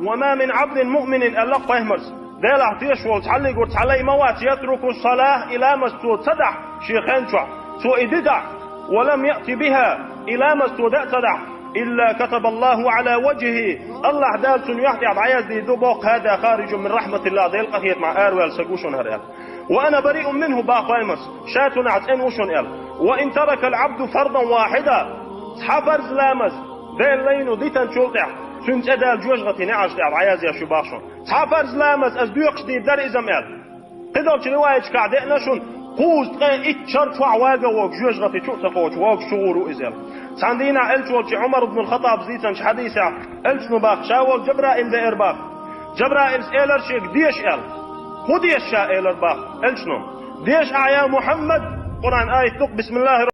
وما من عبد مؤمن ألا فهمرس ديل احتيش وتعلق وتعلي موات يترك الصلاة إلى مستود صدح شيخين شع سو إددع ولم يأتي بها إلى مستود صدح إلا كتب الله على وجهه الله دال يحتي عياز دي دبوق هذا خارج من رحمة الله ديل قهيت مع أرويل سقوشون هرئل وأنا بريء منه باقايمس شاتنا عتين وشون إل وإن ترك العبد فرضا واحدا حفر زلامز ديل لينو ديتن شلطع سنت أدال جوجغتي نعش دي عياز يا شباشون حفر زلامز أزديقش دي بدر إزمال قدر تلوايج كعدئنا شون قوز تقين اتشرف وعواقا ووك جوجغتي شو تقوش ووك شغورو إزال ساندينا ألتوك عمر بن الخطاب زيتن حديثة ألتنو باق شاوك جبرائيل دائر باق جبرائيل سئلر شيك ديش إل خديش شائلر باق ألتنو ديش أعيا محمد قرآن آية بسم الله